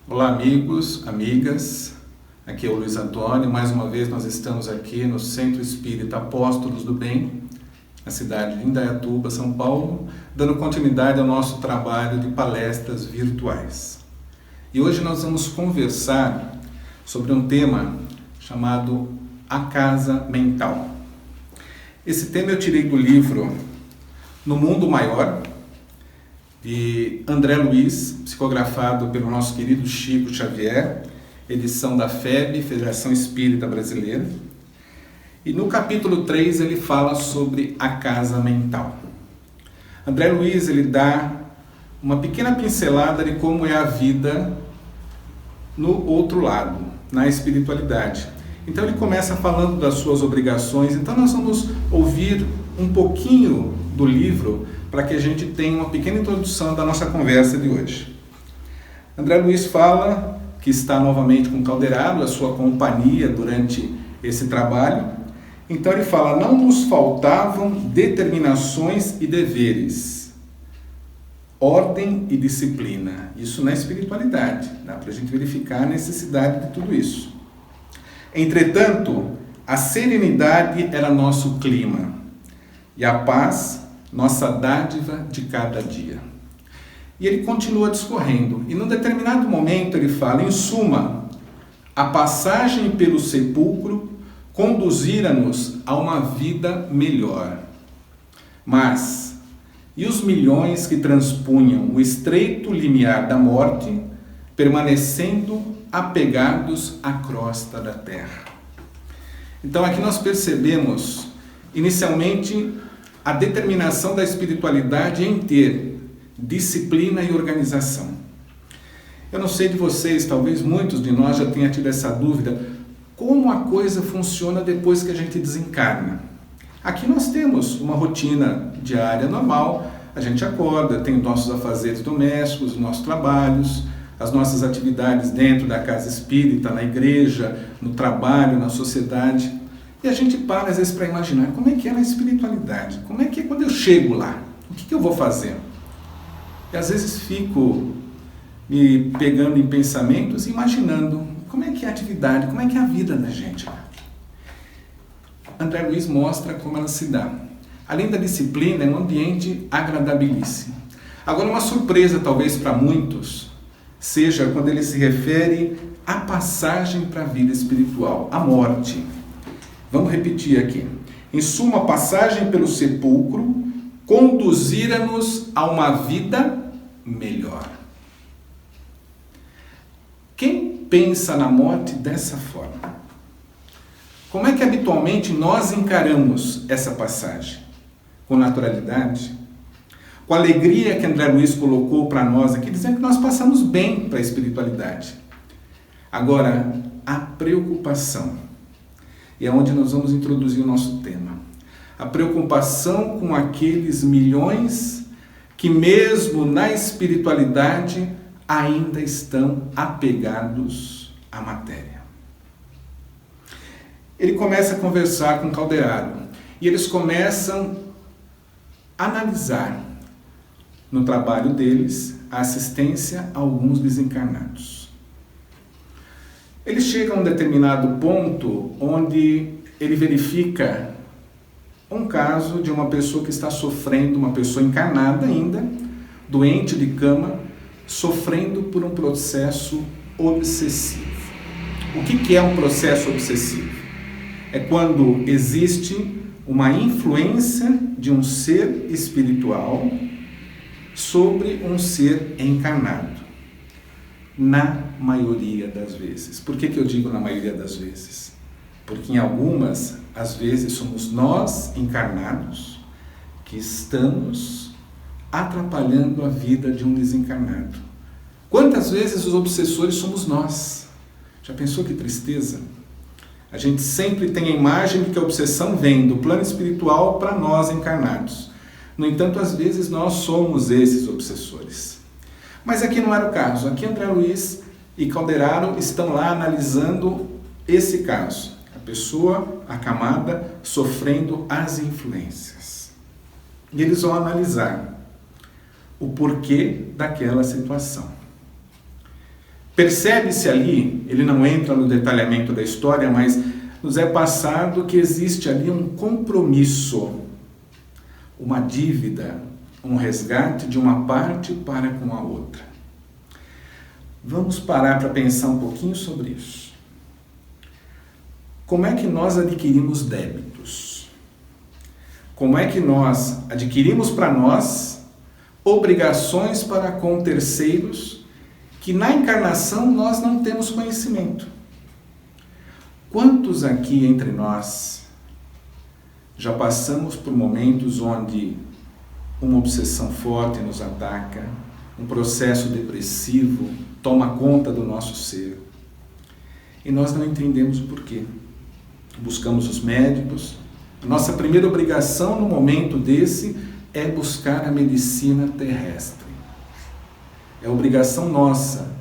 Olá amigos, amigas, aqui é o Luiz Antônio. Mais uma vez nós estamos aqui no Centro Espírita Apóstolos do Bem, na cidade de Indaiatuba, São Paulo, dando continuidade ao nosso trabalho de palestras virtuais. E hoje nós vamos conversar sobre um tema chamado A Casa Mental. Esse tema eu tirei do livro No Mundo Maior, de André Luiz, psicografado pelo nosso querido Chico Xavier, edição da FEB, Federação Espírita Brasileira. E no capítulo 3 ele fala sobre a casa mental. André Luiz ele dá uma pequena pincelada de como é a vida no outro lado, na espiritualidade. Então ele começa falando das suas obrigações. Então nós vamos ouvir um pouquinho do livro para que a gente tenha uma pequena introdução da nossa conversa de hoje. André Luiz fala que está novamente com Calderaro, a sua companhia durante esse trabalho. Então ele fala: não nos faltavam determinações e deveres, ordem e disciplina. Isso na espiritualidade, dá para a gente verificar a necessidade de tudo isso. Entretanto, a serenidade era nosso clima e a paz nossa dádiva de cada dia. E ele continua discorrendo, e num determinado momento ele fala: em suma, a passagem pelo sepulcro conduzira-nos a uma vida melhor. Mas, e os milhões que transpunham o estreito limiar da morte, permanecendo apegados à crosta da terra? Então aqui nós percebemos, inicialmente, a determinação da espiritualidade em ter disciplina e organização. Eu não sei de vocês, talvez muitos de nós já tenham tido essa dúvida: como a coisa funciona depois que a gente desencarna? Aqui nós temos uma rotina diária normal, a gente acorda, tem nossos afazeres domésticos, os nossos trabalhos, as nossas atividades dentro da casa espírita, na igreja, no trabalho, na sociedade. E a gente para às vezes para imaginar como é que é na espiritualidade, como é que é quando eu chego lá, o que eu vou fazer? E às vezes fico me pegando em pensamentos, imaginando como é que é a atividade, como é que é a vida da gente lá. André Luiz mostra como ela se dá. Além da disciplina, é um ambiente agradabilíssimo. Agora, uma surpresa talvez para muitos seja quando ele se refere à passagem para a vida espiritual, à morte. Vamos repetir aqui. Em suma, a passagem pelo sepulcro conduzira-nos a uma vida melhor. Quem pensa na morte dessa forma? Como é que habitualmente nós encaramos essa passagem? Com naturalidade? Com a alegria que André Luiz colocou para nós aqui, dizendo que nós passamos bem para a espiritualidade. Agora, a preocupação. E é onde nós vamos introduzir o nosso tema. A preocupação com aqueles milhões que mesmo na espiritualidade ainda estão apegados à matéria. Ele começa a conversar com Calderaro e eles começam a analisar no trabalho deles a assistência a alguns desencarnados. Ele chega a um determinado ponto onde ele verifica um caso de uma pessoa que está sofrendo, uma pessoa encarnada ainda, doente de cama, sofrendo por um processo obsessivo. O que é um processo obsessivo? É quando existe uma influência de um ser espiritual sobre um ser encarnado. Na maioria das vezes. Por que eu digo na maioria das vezes? Porque em algumas, às vezes, somos nós encarnados que estamos atrapalhando a vida de um desencarnado. Quantas vezes os obsessores somos nós? Já pensou que tristeza? A gente sempre tem a imagem de que a obsessão vem do plano espiritual para nós encarnados. No entanto, às vezes nós somos esses obsessores. Mas aqui não era o caso. Aqui André Luiz e Calderaro estão lá analisando esse caso. A pessoa acamada sofrendo as influências. E eles vão analisar o porquê daquela situação. Percebe-se ali, ele não entra no detalhamento da história, mas nos é passado que existe ali um compromisso, uma dívida, um resgate de uma parte para com a outra. Vamos parar para pensar um pouquinho sobre isso. Como é que nós adquirimos débitos? Como é que nós adquirimos para nós obrigações para com terceiros que na encarnação nós não temos conhecimento? Quantos aqui entre nós já passamos por momentos onde uma obsessão forte nos ataca, um processo depressivo toma conta do nosso ser e nós não entendemos o porquê? Buscamos os médicos. A nossa primeira obrigação no momento desse é buscar a medicina terrestre. É obrigação nossa.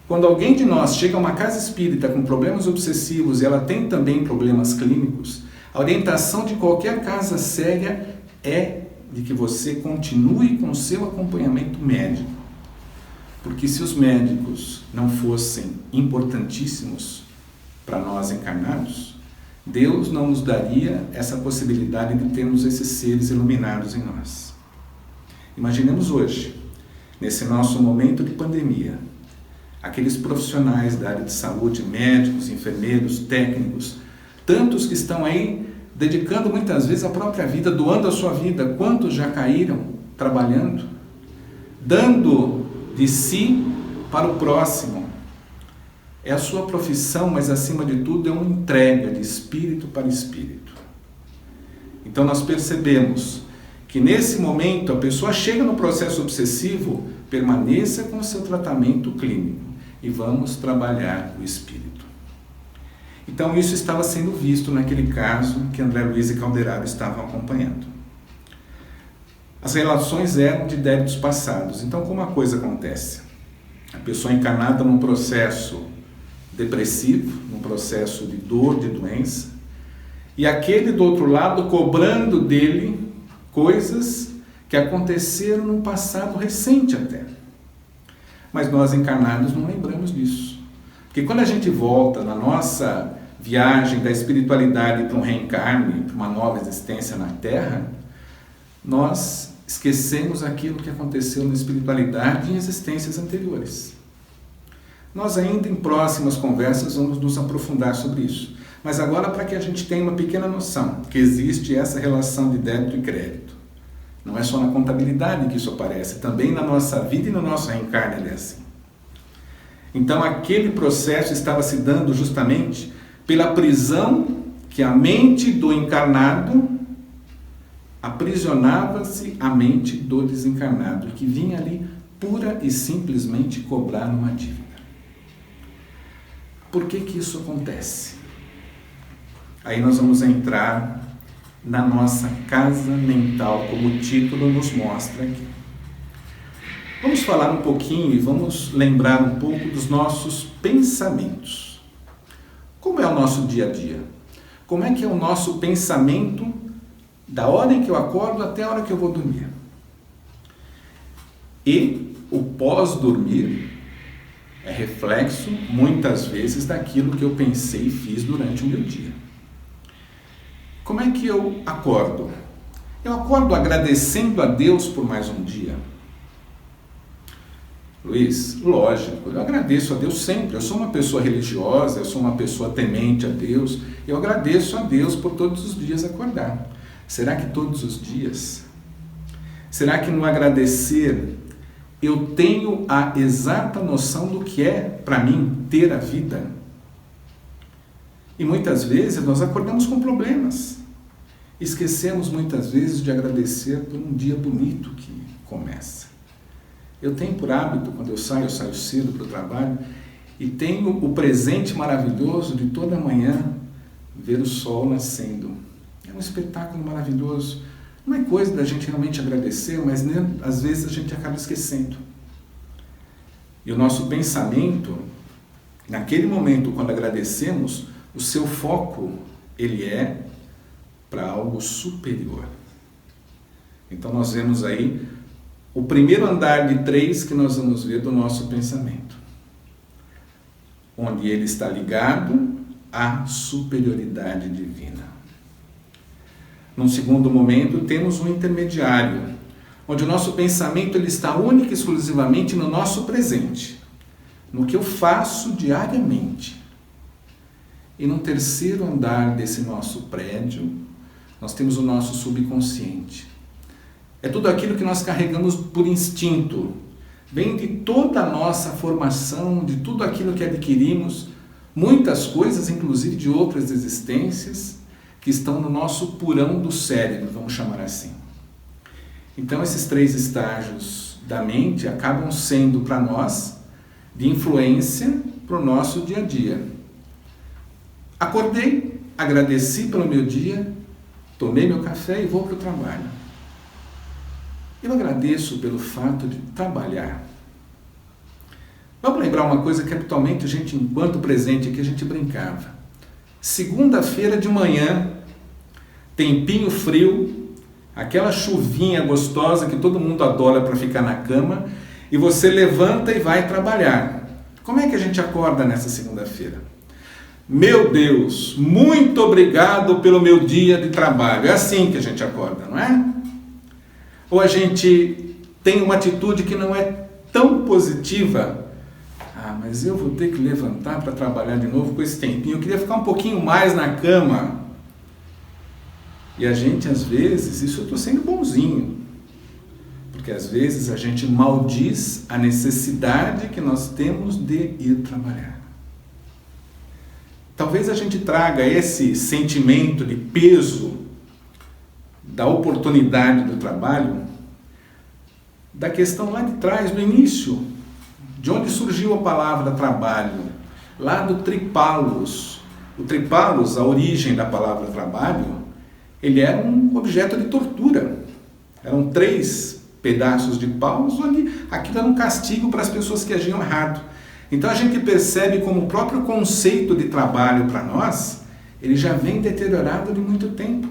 Quando alguém de nós chega a uma casa espírita com problemas obsessivos e ela tem também problemas clínicos, a orientação de qualquer casa séria é de que você continue com o seu acompanhamento médico. Porque se os médicos não fossem importantíssimos para nós encarnados, Deus não nos daria essa possibilidade de termos esses seres iluminados em nós. Imaginemos hoje, nesse nosso momento de pandemia, aqueles profissionais da área de saúde, médicos, enfermeiros, técnicos, tantos que estão aí dedicando muitas vezes a própria vida, doando a sua vida, quantos já caíram trabalhando, dando de si para o próximo. É a sua profissão, mas acima de tudo é uma entrega de espírito para espírito. Então nós percebemos que nesse momento a pessoa chega no processo obsessivo, permaneça com o seu tratamento clínico e vamos trabalhar o espírito. Então isso estava sendo visto naquele caso que André Luiz e Calderaro estavam acompanhando. As relações eram de débitos passados. Então como a coisa acontece? A pessoa encarnada num processo depressivo, num processo de dor, de doença, e aquele do outro lado cobrando dele coisas que aconteceram no passado recente até. Mas nós encarnados não lembramos disso. Porque quando a gente volta na nossa viagem da espiritualidade para um reencarne, para uma nova existência na Terra, nós esquecemos aquilo que aconteceu na espiritualidade em existências anteriores. Nós ainda em próximas conversas vamos nos aprofundar sobre isso. Mas agora para que a gente tenha uma pequena noção que existe essa relação de débito e crédito. Não é só na contabilidade que isso aparece, também na nossa vida e no nosso reencarne ele é assim. Então aquele processo estava se dando justamente pela prisão que a mente do encarnado aprisionava-se a mente do desencarnado, que vinha ali pura e simplesmente cobrar uma dívida. Por que que isso acontece? Aí nós vamos entrar na nossa casa mental, como o título nos mostra aqui. Vamos falar um pouquinho e vamos lembrar um pouco dos nossos pensamentos. Como é o nosso dia a dia? Como é que é o nosso pensamento da hora em que eu acordo até a hora que eu vou dormir? E o pós-dormir é reflexo, muitas vezes, daquilo que eu pensei e fiz durante o meu dia. Como é que eu acordo? Eu acordo agradecendo a Deus por mais um dia. Luiz, lógico, eu agradeço a Deus sempre. Eu sou uma pessoa religiosa, eu sou uma pessoa temente a Deus. Eu agradeço a Deus por todos os dias acordar. Será que todos os dias? Será que no agradecer eu tenho a exata noção do que é para mim ter a vida? E muitas vezes nós acordamos com problemas. Esquecemos muitas vezes de agradecer por um dia bonito que começa. Eu tenho por hábito, quando eu saio cedo para o trabalho, e tenho o presente maravilhoso de toda manhã ver o sol nascendo. É um espetáculo maravilhoso. Não é coisa da gente realmente agradecer, mas às vezes a gente acaba esquecendo. E o nosso pensamento, naquele momento, quando agradecemos, o seu foco, ele é para algo superior. Então nós vemos aí o primeiro andar de 3 que nós vamos ver do nosso pensamento. onde ele está ligado à superioridade divina. Num segundo momento, temos um intermediário, onde o nosso pensamento ele está único e exclusivamente no nosso presente, no que eu faço diariamente. E no terceiro andar desse nosso prédio, nós temos o nosso subconsciente. É tudo aquilo que nós carregamos por instinto, vem de toda a nossa formação, de tudo aquilo que adquirimos, muitas coisas, inclusive de outras existências, que estão no nosso porão do cérebro, vamos chamar assim. Então, esses 3 estágios da mente acabam sendo para nós de influência para o nosso dia a dia. Acordei, agradeci pelo meu dia, tomei meu café e vou para o trabalho. Eu agradeço pelo fato de trabalhar. Vamos lembrar uma coisa que habitualmente a gente, enquanto presente aqui, a gente brincava. Segunda-feira de manhã, tempinho frio, aquela chuvinha gostosa que todo mundo adora para ficar na cama, e você levanta e vai trabalhar. Como é que a gente acorda nessa segunda-feira? Meu Deus, muito obrigado pelo meu dia de trabalho. É assim que a gente acorda, não é? Ou a gente tem uma atitude que não é tão positiva. Mas eu vou ter que levantar para trabalhar de novo com esse tempinho. Eu queria ficar um pouquinho mais na cama. E a gente, às vezes, isso eu estou sendo bonzinho. Porque às vezes a gente maldiz a necessidade que nós temos de ir trabalhar. Talvez a gente traga esse sentimento de peso da oportunidade do trabalho, da questão lá de trás, do início, de onde surgiu a palavra trabalho, lá do tripalos. O tripalos, a origem da palavra trabalho, ele era um objeto de tortura. Eram 3 pedaços de paus, onde aquilo era um castigo para as pessoas que agiam errado. Então a gente percebe como o próprio conceito de trabalho para nós, ele já vem deteriorado de muito tempo.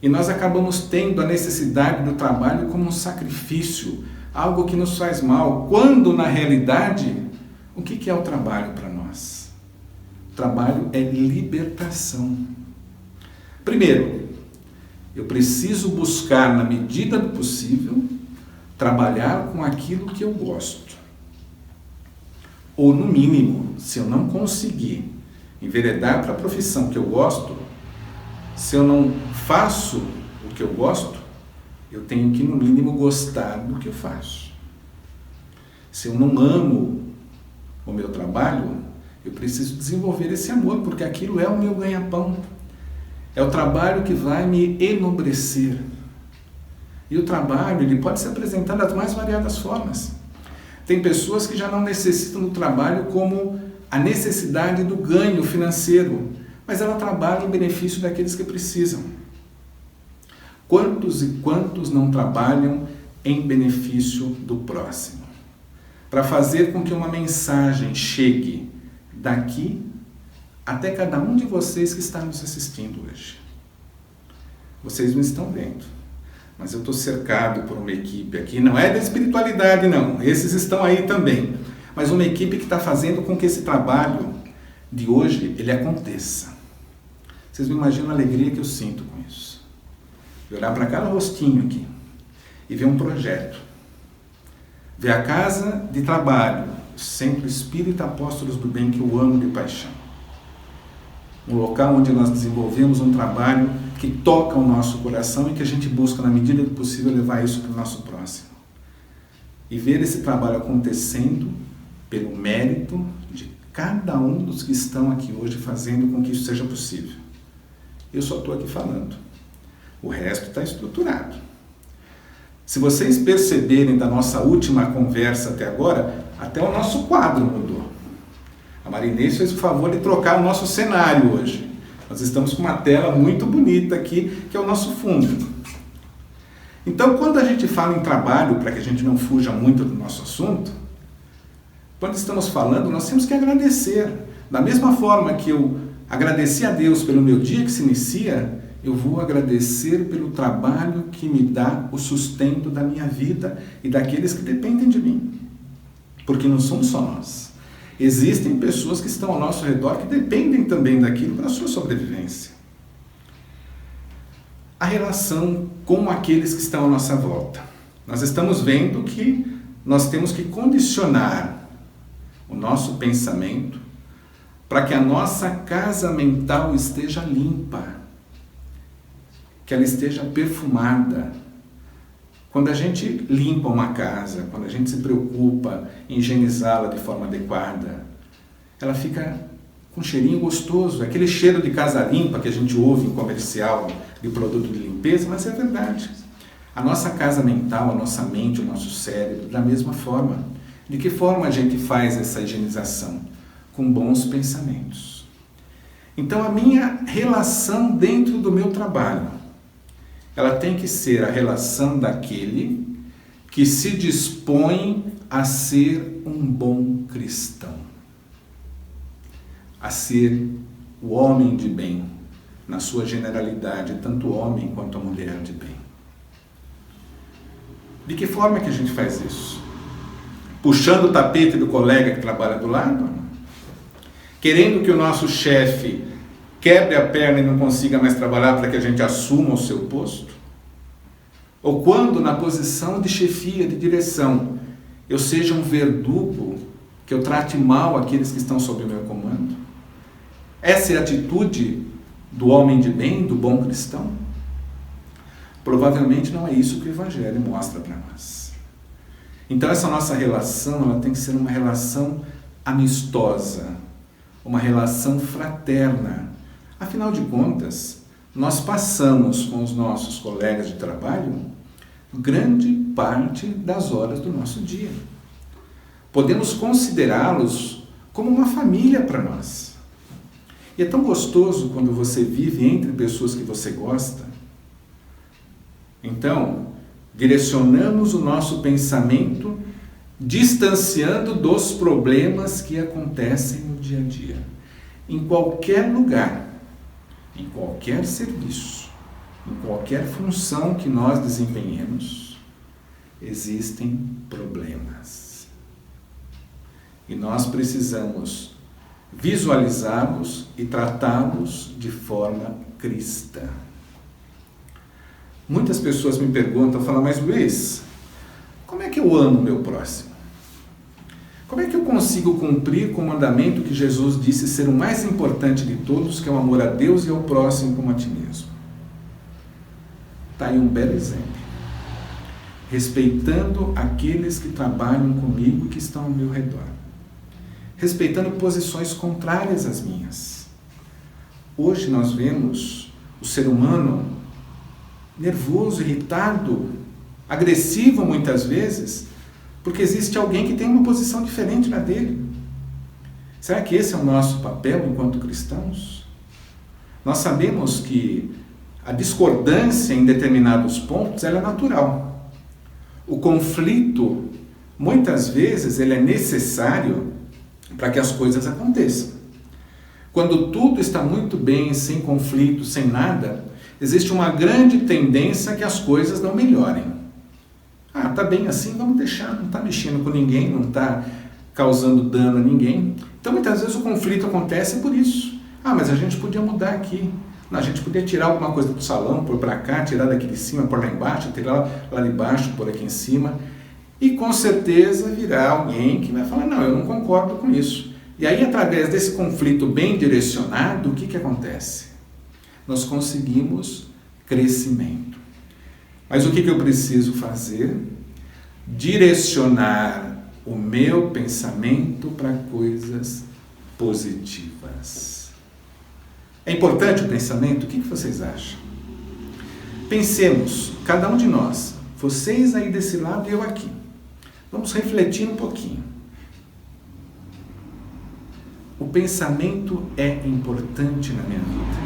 E nós acabamos tendo a necessidade do trabalho como um sacrifício, algo que nos faz mal, quando na realidade, o que é o trabalho para nós? O trabalho é libertação. Primeiro, eu preciso buscar, na medida do possível, trabalhar com aquilo que eu gosto. Ou, no mínimo, se eu não conseguir enveredar para a profissão que eu gosto, se eu não faço o que eu gosto, eu tenho que, no mínimo, gostar do que eu faço. Se eu não amo o meu trabalho, eu preciso desenvolver esse amor, porque aquilo é o meu ganha-pão. É o trabalho que vai me enobrecer. E o trabalho, ele pode se apresentar das mais variadas formas. Tem pessoas que já não necessitam do trabalho como a necessidade do ganho financeiro, mas ela trabalha em benefício daqueles que precisam. Quantos e quantos não trabalham em benefício do próximo? Para fazer com que uma mensagem chegue daqui até cada um de vocês que está nos assistindo hoje. Vocês não estão vendo, mas eu estou cercado por uma equipe aqui, não é da espiritualidade não, esses estão aí também, mas uma equipe que está fazendo com que esse trabalho de hoje, ele aconteça. Vocês não imaginam a alegria que eu sinto com isso. De olhar para cada rostinho aqui e ver um projeto. Ver a casa de trabalho, o Centro Espírita Apóstolos do Bem, que eu amo de paixão. Um local onde nós desenvolvemos um trabalho que toca o nosso coração e que a gente busca, na medida do possível, levar isso para o nosso próximo. E ver esse trabalho acontecendo pelo mérito de cada um dos que estão aqui hoje fazendo com que isso seja possível. Eu só estou aqui falando. O resto está estruturado. Se vocês perceberem da nossa última conversa até agora, até o nosso quadro mudou. A Marinês fez o favor de trocar o nosso cenário hoje. Nós estamos com uma tela muito bonita aqui, que é o nosso fundo. Então, quando a gente fala em trabalho, para que a gente não fuja muito do nosso assunto, quando estamos falando, nós temos que agradecer. Da mesma forma que eu agradeci a Deus pelo meu dia que se inicia, eu vou agradecer pelo trabalho que me dá o sustento da minha vida e daqueles que dependem de mim. Porque não somos só nós. Existem pessoas que estão ao nosso redor que dependem também daquilo para a sua sobrevivência. A relação com aqueles que estão à nossa volta. Nós estamos vendo que nós temos que condicionar o nosso pensamento para que a nossa casa mental esteja limpa, que ela esteja perfumada. Quando a gente limpa uma casa, quando a gente se preocupa em higienizá-la de forma adequada, ela fica com um cheirinho gostoso, aquele cheiro de casa limpa que a gente ouve em comercial de produto de limpeza, mas é verdade. A nossa casa mental, a nossa mente, o nosso cérebro, da mesma forma. De que forma a gente faz essa higienização? Com bons pensamentos. Então a minha relação dentro do meu trabalho, ela tem que ser a relação daquele que se dispõe a ser um bom cristão, a ser o homem de bem, na sua generalidade, tanto homem quanto mulher de bem. De que forma que a gente faz isso? Puxando o tapete do colega que trabalha do lado? Querendo que o nosso chefe quebre a perna e não consiga mais trabalhar para que a gente assuma o seu posto? Ou quando, na posição de chefia, de direção, eu seja um verdugo, que eu trate mal aqueles que estão sob o meu comando? Essa é a atitude do homem de bem, do bom cristão? Provavelmente não é isso que o Evangelho mostra para nós. Então essa nossa relação, ela tem que ser uma relação amistosa, uma relação fraterna. Afinal de contas, nós passamos com os nossos colegas de trabalho grande parte das horas do nosso dia. Podemos considerá-los como uma família para nós. E é tão gostoso quando você vive entre pessoas que você gosta. Então, direcionamos o nosso pensamento distanciando dos problemas que acontecem no dia a dia. Em qualquer lugar, em qualquer serviço, em qualquer função que nós desempenhemos, existem problemas. E nós precisamos visualizá-los e tratá-los de forma cristã. Muitas pessoas me perguntam, falam, mas Luiz, como é que eu amo o meu próximo? Como é que eu consigo cumprir com o mandamento que Jesus disse ser o mais importante de todos, que é o amor a Deus e ao próximo como a ti mesmo? Está aí um belo exemplo. Respeitando aqueles que trabalham comigo, que estão ao meu redor. Respeitando posições contrárias às minhas. Hoje nós vemos o ser humano nervoso, irritado, agressivo muitas vezes, porque existe alguém que tem uma posição diferente da dele. Será que esse é o nosso papel enquanto cristãos? Nós sabemos que a discordância em determinados pontos ela é natural. O conflito, muitas vezes, ele é necessário para que as coisas aconteçam. Quando tudo está muito bem, sem conflito, sem nada, existe uma grande tendência que as coisas não melhorem. Ah, está bem assim, vamos deixar, não está mexendo com ninguém, não está causando dano a ninguém. Então, muitas vezes o conflito acontece por isso. Ah, mas a gente podia mudar aqui. A gente podia tirar alguma coisa do salão, pôr para cá, tirar daqui de cima, pôr lá embaixo, tirar lá de baixo, pôr aqui em cima. E com certeza virá alguém que vai falar, não, eu não concordo com isso. E aí, através desse conflito bem direcionado, o que acontece? Nós conseguimos crescimento. Mas o que eu preciso fazer? Direcionar o meu pensamento para coisas positivas. É importante o pensamento? O que vocês acham? Pensemos, cada um de nós, vocês aí desse lado e eu aqui. Vamos refletir um pouquinho. O pensamento é importante na minha vida.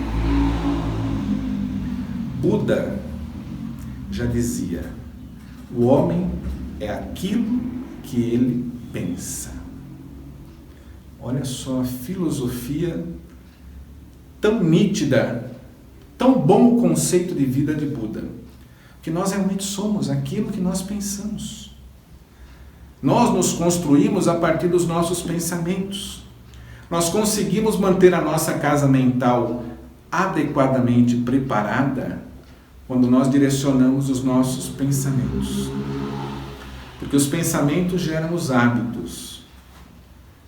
Buda já dizia, o homem é aquilo que ele pensa. Olha só a filosofia tão nítida, tão bom o conceito de vida de Buda, que nós realmente somos aquilo que nós pensamos. Nós nos construímos a partir dos nossos pensamentos. Nós conseguimos manter a nossa casa mental adequadamente preparada quando nós direcionamos os nossos pensamentos. Porque os pensamentos geram os hábitos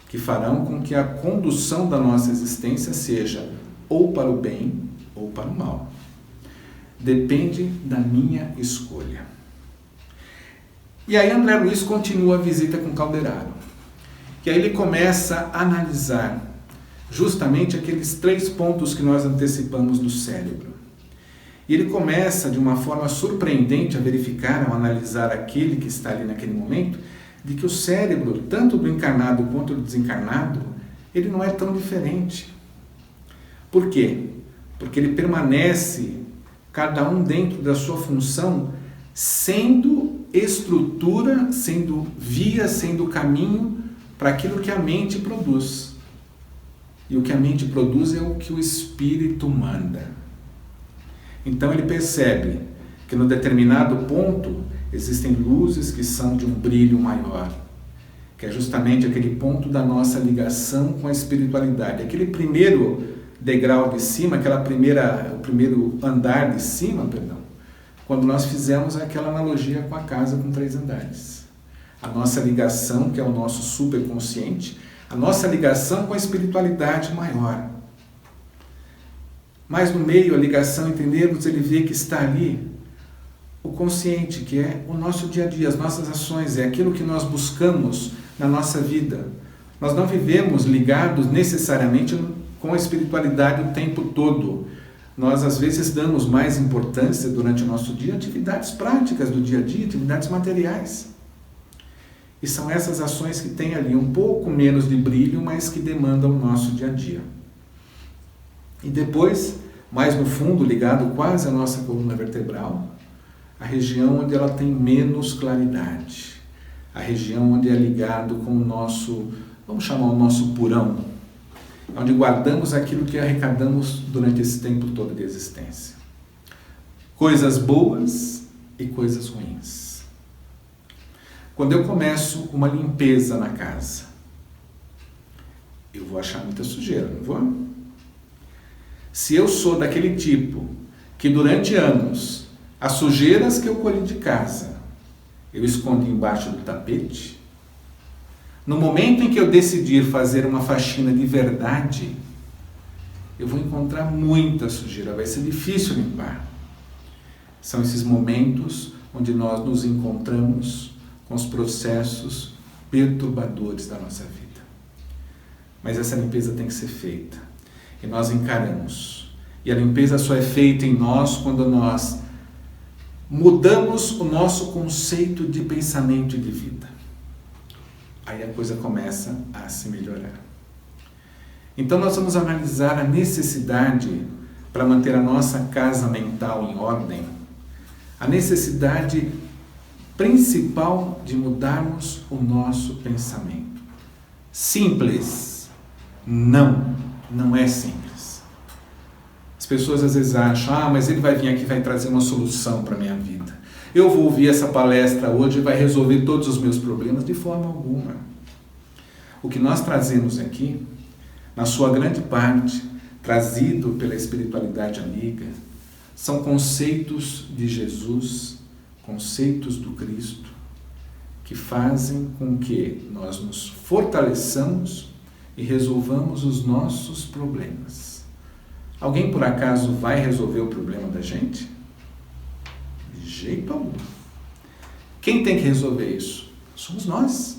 que farão com que a condução da nossa existência seja ou para o bem ou para o mal. Depende da minha escolha. E aí André Luiz continua a visita com Calderaro. E aí ele começa a analisar justamente aqueles 3 pontos que nós antecipamos do cérebro. E ele começa de uma forma surpreendente a verificar, ao analisar aquele que está ali naquele momento, de que o cérebro, tanto do encarnado quanto do desencarnado, ele não é tão diferente. Por quê? Porque ele permanece, cada um dentro da sua função, sendo estrutura, sendo via, sendo caminho para aquilo que a mente produz. E o que a mente produz é o que o espírito manda. Então ele percebe que no determinado ponto existem luzes que são de um brilho maior, que é justamente aquele ponto da nossa ligação com a espiritualidade. Aquele primeiro degrau de cima, o primeiro andar de cima, quando nós fizemos aquela analogia com a casa com 3 andares. A nossa ligação, que é o nosso superconsciente, a nossa ligação com a espiritualidade maior. Mas no meio, a ligação, entendermos, ele vê que está ali o consciente, que é o nosso dia a dia, as nossas ações, é aquilo que nós buscamos na nossa vida. Nós não vivemos ligados necessariamente com a espiritualidade o tempo todo. Nós, às vezes, damos mais importância durante o nosso dia a atividades práticas do dia a dia, atividades materiais. E são essas ações que têm ali um pouco menos de brilho, mas que demandam o nosso dia a dia. E depois, mais no fundo, ligado quase à nossa coluna vertebral, a região onde ela tem menos claridade. A região onde é ligado com o nosso, vamos chamar o nosso purão, onde guardamos aquilo que arrecadamos durante esse tempo todo de existência. Coisas boas e coisas ruins. Quando eu começo uma limpeza na casa, eu vou achar muita sujeira, não vou? Se eu sou daquele tipo que durante anos as sujeiras que eu colhi de casa eu escondo embaixo do tapete, no momento em que eu decidir fazer uma faxina de verdade, eu vou encontrar muita sujeira, vai ser difícil limpar. São esses momentos onde nós nos encontramos com os processos perturbadores da nossa vida. Mas essa limpeza tem que ser feita. E nós encaramos. E a limpeza só é feita em nós quando nós mudamos o nosso conceito de pensamento e de vida. Aí a coisa começa a se melhorar. Então nós vamos analisar a necessidade para manter a nossa casa mental em ordem, a necessidade principal de mudarmos o nosso pensamento. Simples? Não é simples. As pessoas às vezes acham, mas ele vai vir aqui e vai trazer uma solução para a minha vida. Eu vou ouvir essa palestra hoje e vai resolver todos os meus problemas. De forma alguma. O que nós trazemos aqui, na sua grande parte, trazido pela espiritualidade amiga, são conceitos de Jesus, conceitos do Cristo, que fazem com que nós nos fortaleçamos e resolvamos os nossos problemas. Alguém por acaso vai resolver o problema da gente? De jeito algum. Quem tem que resolver isso? Somos nós.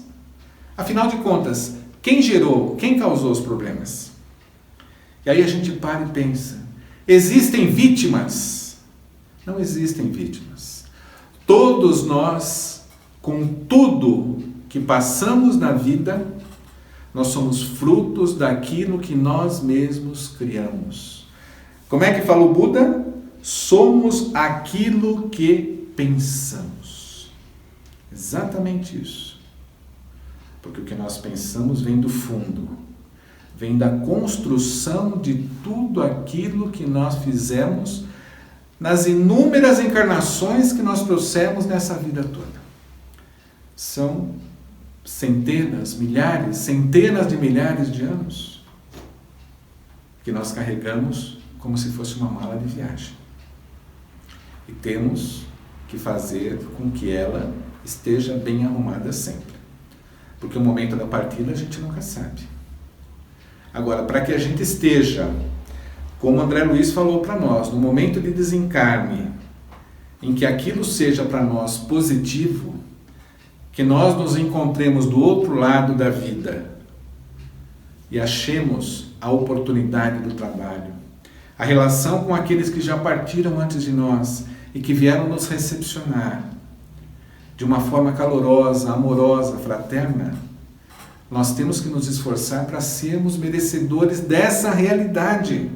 Afinal de contas, quem gerou, quem causou os problemas? E aí a gente para e pensa, existem vítimas? Não existem vítimas. Todos nós, com tudo que passamos na vida, nós somos frutos daquilo que nós mesmos criamos. Como é que fala o Buda? Somos aquilo que pensamos. Exatamente isso. Porque o que nós pensamos vem do fundo, vem da construção de tudo aquilo que nós fizemos nas inúmeras encarnações que nós trouxemos nessa vida toda. São centenas, milhares, centenas de milhares de anos que nós carregamos como se fosse uma mala de viagem. E temos que fazer com que ela esteja bem arrumada sempre. Porque o momento da partida a gente nunca sabe. Agora, para que a gente esteja, como André Luiz falou para nós, no momento de desencarne, em que aquilo seja para nós positivo, que nós nos encontremos do outro lado da vida e achemos a oportunidade do trabalho, a relação com aqueles que já partiram antes de nós e que vieram nos recepcionar de uma forma calorosa, amorosa, fraterna, nós temos que nos esforçar para sermos merecedores dessa realidade.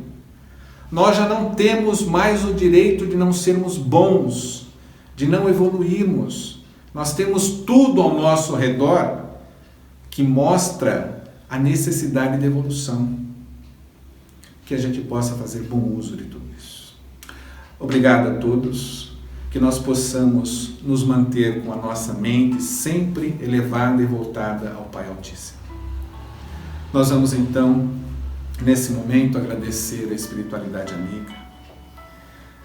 Nós já não temos mais o direito de não sermos bons, de não evoluirmos. Nós temos tudo ao nosso redor que mostra a necessidade de evolução. Que a gente possa fazer bom uso de tudo isso. Obrigado a todos. Que nós possamos nos manter com a nossa mente sempre elevada e voltada ao Pai Altíssimo. Nós vamos então, nesse momento, agradecer a espiritualidade amiga,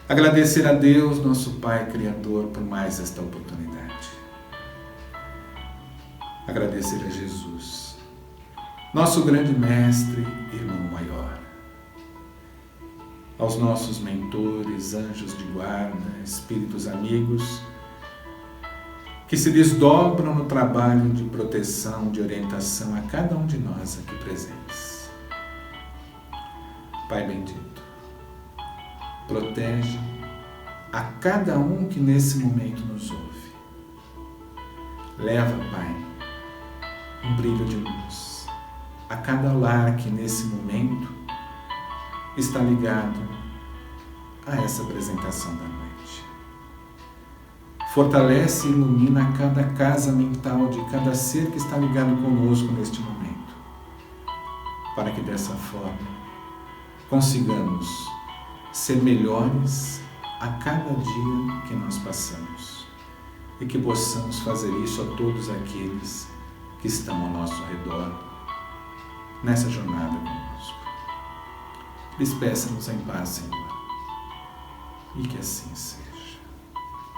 agradecer a Deus, nosso Pai Criador, por mais esta oportunidade. Agradecer a Jesus, nosso grande Mestre, irmão maior. Aos nossos mentores, anjos de guarda, espíritos amigos, que se desdobram no trabalho de proteção, de orientação a cada um de nós aqui presentes. Pai bendito, protege a cada um que nesse momento nos ouve. Leva, Pai, um brilho de luz a cada lar que nesse momento está ligado a essa apresentação da noite. Fortalece e ilumina cada casa mental de cada ser que está ligado conosco neste momento, para que dessa forma consigamos ser melhores a cada dia que nós passamos e que possamos fazer isso a todos aqueles que estão ao nosso redor nessa jornada conosco. Despeça-nos em paz, Senhor, e que assim seja.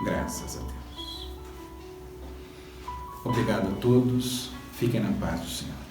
Graças a Deus. Obrigado a todos. Fiquem na paz do Senhor.